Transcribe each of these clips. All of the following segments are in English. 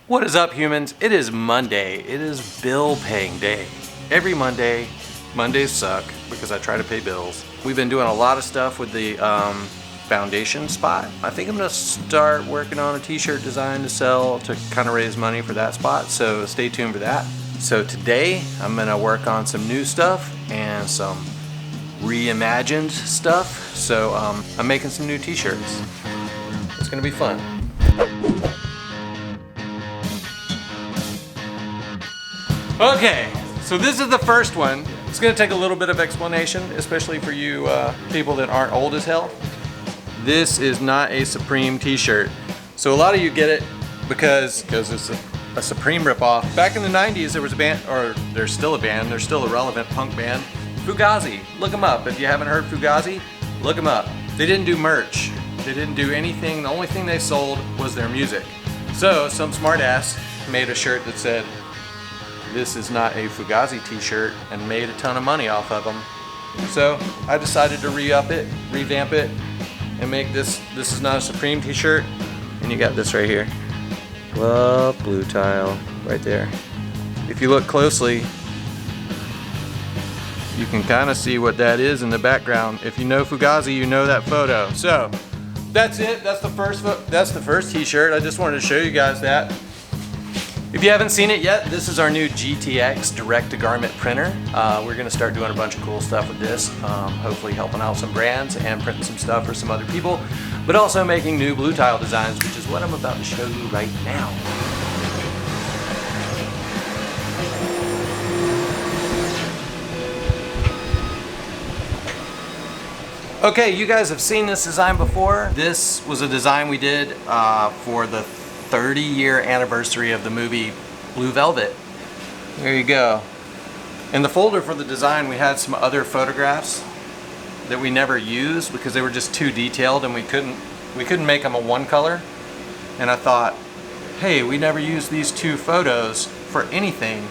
What is up, humans? It is Monday. It is bill paying day. Every Monday, Mondays suck because I try to pay bills. We've been doing a lot of stuff with the foundation spot. I think I'm gonna start working on a t-shirt design to sell to kind of raise money for that spot, so stay tuned for that. So today I'm gonna work on some new stuff and some reimagined stuff. So I'm making some new t-shirts. It's gonna be fun. Okay, so this is the first one. It's gonna take a little bit of explanation, especially for you people that aren't old as hell. This is not a Supreme t-shirt. So a lot of you get it because it's a Supreme ripoff. Back in the 90s, there was a band, or there's still a band, there's still a relevant punk band, Fugazi. Look them up. If you haven't heard Fugazi, look them up. They didn't do merch. They didn't do anything. The only thing they sold was their music. So some smartass made a shirt that said, "This is not a Fugazi t-shirt," and made a ton of money off of them. So I decided to re-up it, revamp it, and make this is not a Supreme t-shirt. And you got this right here. Love Bluetile right there. If you look closely, you can kind of see what that is in the background. If you know Fugazi, you know that photo. So that's it. That's the first t-shirt. I just wanted to show you guys that. If you haven't seen it yet, this is our new GTX direct-to-garment printer. We're gonna start doing a bunch of cool stuff with this, hopefully helping out some brands and printing some stuff for some other people, but also making new Bluetile designs, which is what I'm about to show you right now. Okay, you guys have seen this design before. This was a design we did for the 30-year anniversary of the movie Blue Velvet. There you go. In the folder for the design, we had some other photographs that we never used because they were just too detailed and we couldn't make them a one color. And I thought, hey, we never used these two photos for anything.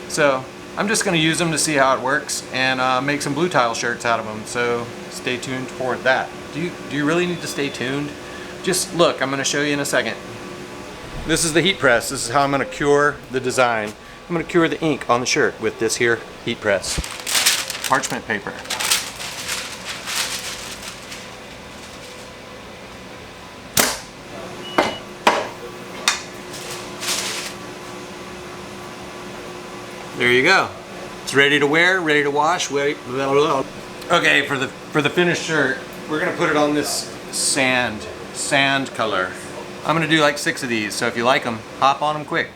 So I'm just gonna use them to see how it works and make some Bluetile shirts out of them. So stay tuned for that. Do you really need to stay tuned? Just look, I'm gonna show you in a second. This is the heat press. This is how I'm gonna cure the design. I'm gonna cure the ink on the shirt with this here heat press. Parchment paper. There you go. It's ready to wear, ready to wash. Okay, for the finished shirt, we're gonna put it on this sand color. I'm gonna do like 6 of these, so if you like them, hop on them quick.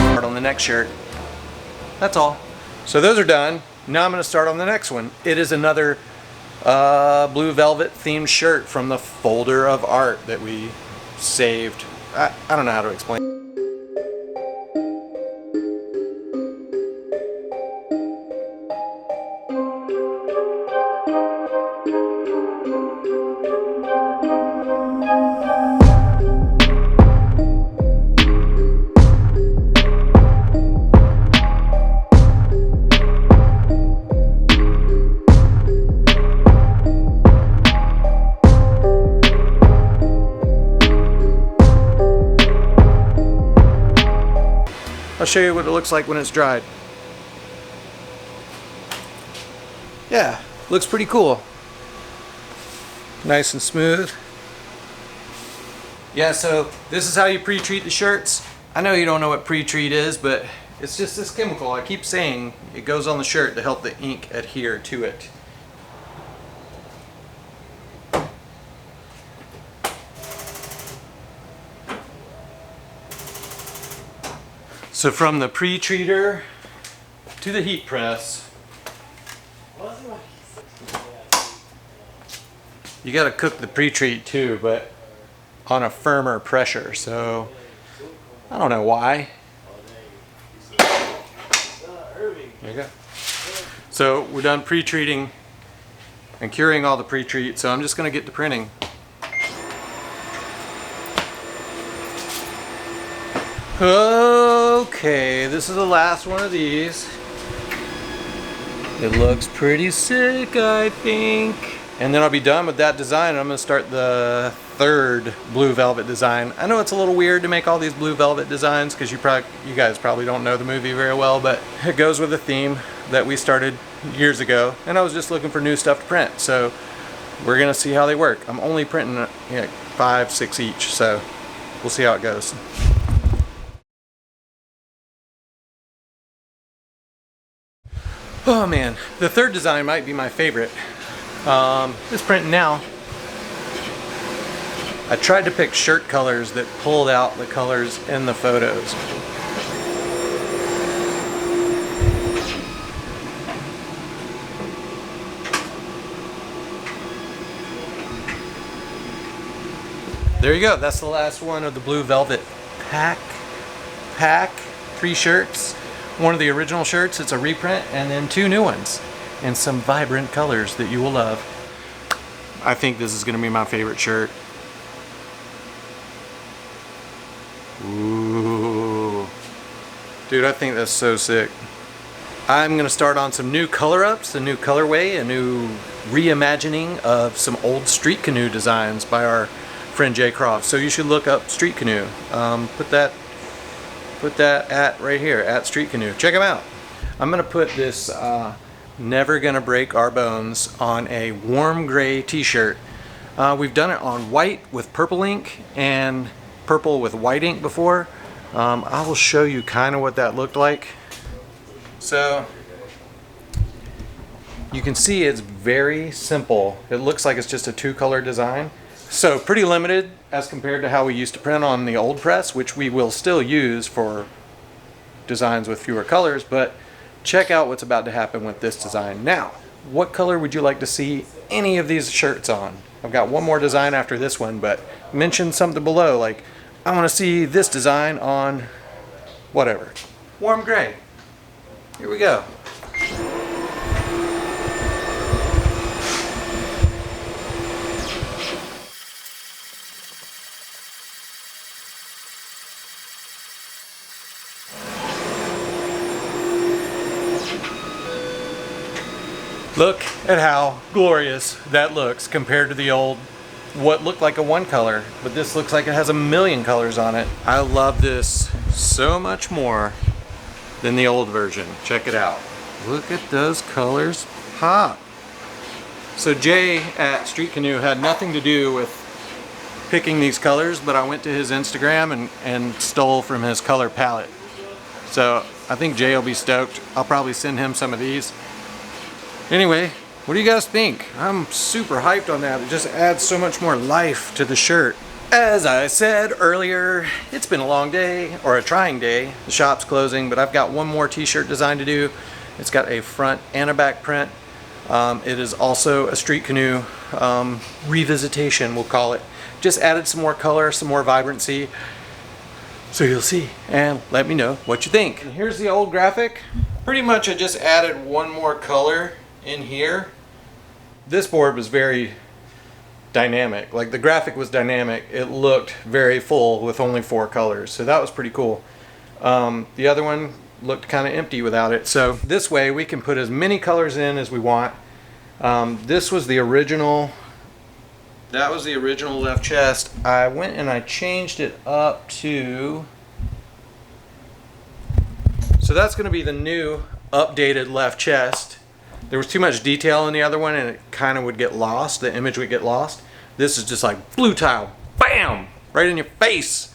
Start on the next shirt. That's all. So those are done. Now I'm going to start on the next one. It is another Blue Velvet themed shirt from the folder of art that we saved. I don't know how to explain. I'll show you what it looks like when it's dried. Yeah, looks pretty cool. Nice and smooth. Yeah, so this is how you pre-treat the shirts. I know you don't know what pre-treat is, but it's just this chemical. I keep saying it goes on the shirt to help the ink adhere to it. So from the pre-treater to the heat press, you gotta cook the pre-treat too, but on a firmer pressure. So I don't know why. There you go. So we're done pre-treating and curing all the pre-treat, so I'm just gonna get to printing. Okay, this is the last one of these. It looks pretty sick, I think. And then I'll be done with that design. I'm gonna start the third blue velvet design. I know it's a little weird to make all these blue velvet designs because you guys probably don't know the movie very well, but it goes with a theme that we started years ago, and I was just looking for new stuff to print. So we're gonna see how they work. I'm only printing 5, 6 each, so we'll see how it goes. Oh man, the third design might be my favorite. It's printing now. I tried to pick shirt colors that pulled out the colors in the photos. There you go, that's the last one of the blue velvet pack. 3 shirts. One of the original shirts, it's a reprint, and then 2 new ones. And some vibrant colors that you will love. I think this is gonna be my favorite shirt. Ooh. Dude, I think that's so sick. I'm gonna start on some new color ups, a new colorway, a new reimagining of some old street canoe designs by our friend Jay Croft. So you should look up Street Canoe. Put that at right here, at Street Canoe. Check them out. I'm gonna put this Never Gonna Break Our Bones on a warm gray t-shirt. We've done it on white with purple ink and purple with white ink before. I will show you kind of what that looked like. So you can see it's very simple. It looks like it's just a 2-color design. So pretty limited as compared to how we used to print on the old press, which we will still use for designs with fewer colors, but check out what's about to happen with this design. Now, what color would you like to see any of these shirts on? I've got one more design after this one, but mention something below, like, I want to see this design on whatever. Warm gray. Here we go. Look at how glorious that looks compared to the old, what looked like a 1 color, but this looks like it has 1,000,000 colors on it. I love this so much more than the old version. Check it out. Look at those colors pop. So Jay at Street Canoe had nothing to do with picking these colors, but I went to his Instagram and stole from his color palette. So I think Jay will be stoked. I'll probably send him some of these. Anyway, what do you guys think? I'm super hyped on that. It just adds so much more life to the shirt. As I said earlier, it's been a long day, or a trying day. The shop's closing, but I've got one more t-shirt design to do. It's got a front and a back print. It is also a Street Canoe revisitation, we'll call it. Just added some more color, some more vibrancy. So you'll see, and let me know what you think. And here's the old graphic. Pretty much I just added one more color in here. This board was very dynamic. Like the graphic was dynamic. It looked very full with only 4 colors. So that was pretty cool. The other one looked kind of empty without it. So this way we can put as many colors in as we want. This was the original. That was the original left chest. I went and I changed it up to. So that's going to be the new updated left chest. There was too much detail in the other one and it kind of would get lost. The image would get lost. This is just like Bluetile. Bam! Right in your face.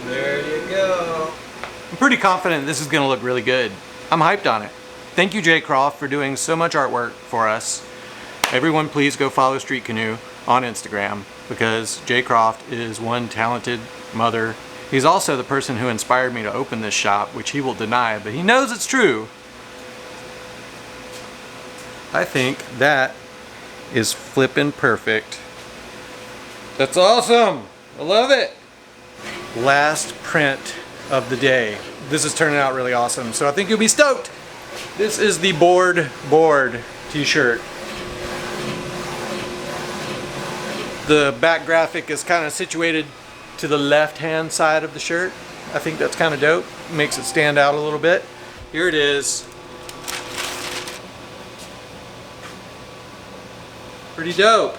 There you go. I'm pretty confident this is going to look really good. I'm hyped on it. Thank you, Jay Croft, for doing so much artwork for us. Everyone please go follow Street Canoe on Instagram because Jay Croft is one talented mother. He's also the person who inspired me to open this shop, which he will deny, but he knows it's true. I think that is flippin' perfect. That's awesome. I love it. last print of the day. This is turning out really awesome, so I think you'll be stoked. This is the board t-shirt. The back graphic is kind of situated to the left-hand side of the shirt. I think that's kind of dope. Makes it stand out a little bit. Here it is. Pretty dope.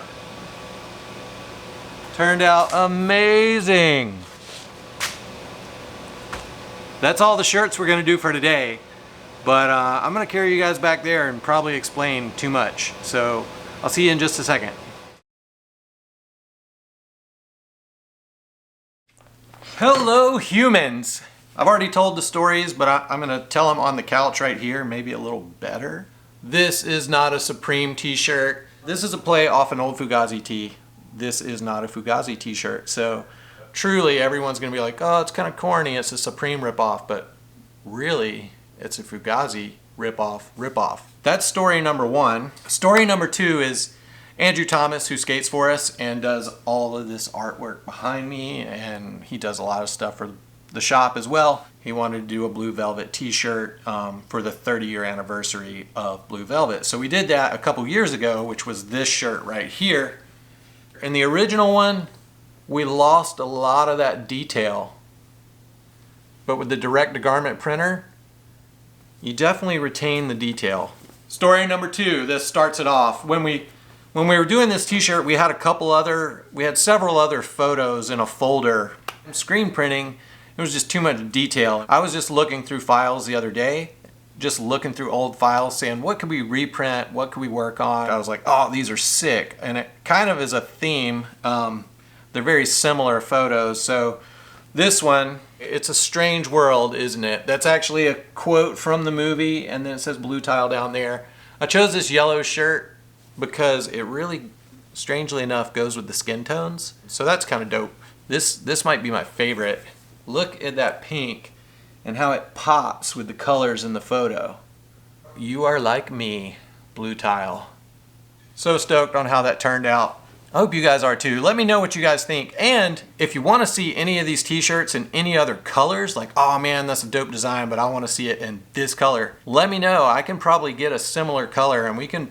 Turned out amazing. That's all the shirts we're gonna do for today. But I'm gonna carry you guys back there and probably explain too much. So I'll see you in just a second. Hello humans! I've already told the stories, but I'm gonna tell them on the couch right here, maybe a little better. This is not a Supreme t-shirt. This is a play off an old Fugazi tee. This is not a Fugazi t-shirt. So truly everyone's gonna be like, oh, it's kind of corny, it's a Supreme ripoff, but really it's a Fugazi ripoff. That's story number one. Story number two is Andrew Thomas, who skates for us and does all of this artwork behind me, and he does a lot of stuff for the shop as well. He wanted to do a Blue Velvet t-shirt for the 30-year anniversary of Blue Velvet. So we did that a couple years ago, which was this shirt right here. In the original one, we lost a lot of that detail, but with the direct-to-garment printer, you definitely retain the detail. Story number two, this starts it off. When we were doing this t-shirt, we had several other photos in a folder. Screen printing, it was just too much detail. I was just looking through files the other day, just looking through old files saying, what could we reprint, what could we work on? I was like, oh, these are sick. And it kind of is a theme. They're very similar photos. So this one, it's a strange world, isn't it? That's actually a quote from the movie, and then it says Bluetile down there. I chose this yellow shirt because it really, strangely enough, goes with the skin tones. So that's kind of dope. This might be my favorite. Look at that pink and how it pops with the colors in the photo. You are like me, Bluetile. So stoked on how that turned out. I hope you guys are too. Let me know what you guys think. And if you want to see any of these t-shirts in any other colors, like, oh man, that's a dope design, but I want to see it in this color, let me know. I can probably get a similar color and we can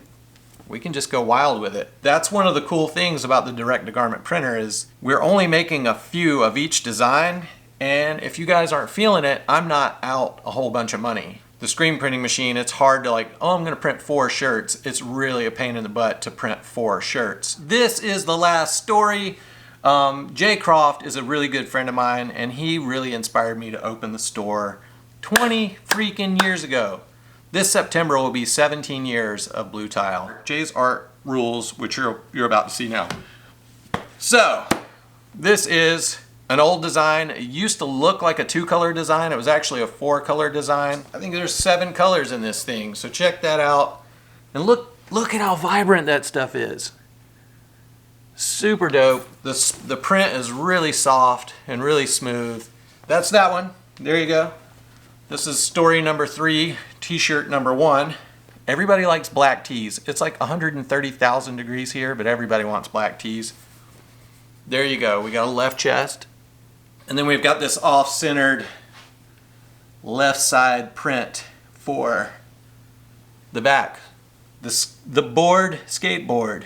just go wild with it. That's one of the cool things about the direct-to-garment printer is we're only making a few of each design, and if you guys aren't feeling it, I'm not out a whole bunch of money. The screen printing machine, it's hard to like, oh, I'm gonna print 4 shirts. It's really a pain in the butt to print 4 shirts. This is the last story. Jay Croft is a really good friend of mine, and he really inspired me to open the store 20 freaking years ago. This September will be 17 years of Bluetile. Jay's art rules, which you're about to see now. So, this is an old design. It used to look like a 2-color design. It was actually a 4-color design. I think there's 7 colors in this thing, so check that out. And look at how vibrant that stuff is. Super dope. The print is really soft and really smooth. That's that one. There you go. This is story number 3, t-shirt number 1. Everybody likes black tees. It's like 130,000 degrees here, but everybody wants black tees. There you go. We got a left chest. And then we've got this off-centered left side print for the back. The board skateboard.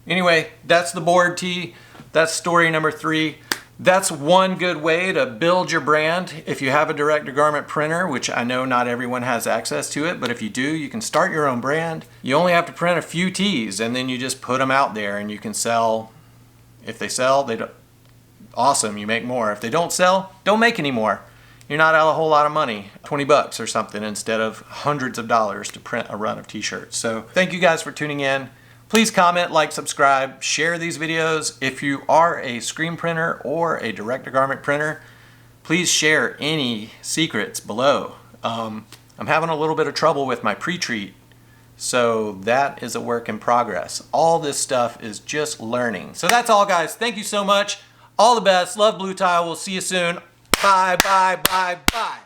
Anyway, that's the board tee. That's story number 3. That's one good way to build your brand if you have a direct-to-garment printer, which I know not everyone has access to it, but if you do, you can start your own brand. You only have to print a few tees, and then you just put them out there, and you can sell. If they sell, they don't. Awesome, you make more. If they don't sell, don't make any more. You're not out a whole lot of money, 20 bucks or something, instead of hundreds of dollars to print a run of t-shirts. So thank you guys for tuning in. Please comment, like, subscribe, share these videos. If you are a screen printer or a direct-to-garment printer, please share any secrets below. I'm having a little bit of trouble with my pre-treat, so that is a work in progress. All this stuff is just learning. So that's all, guys. Thank you so much. All the best. Love Bluetile. We'll see you soon. Bye, bye, bye, bye.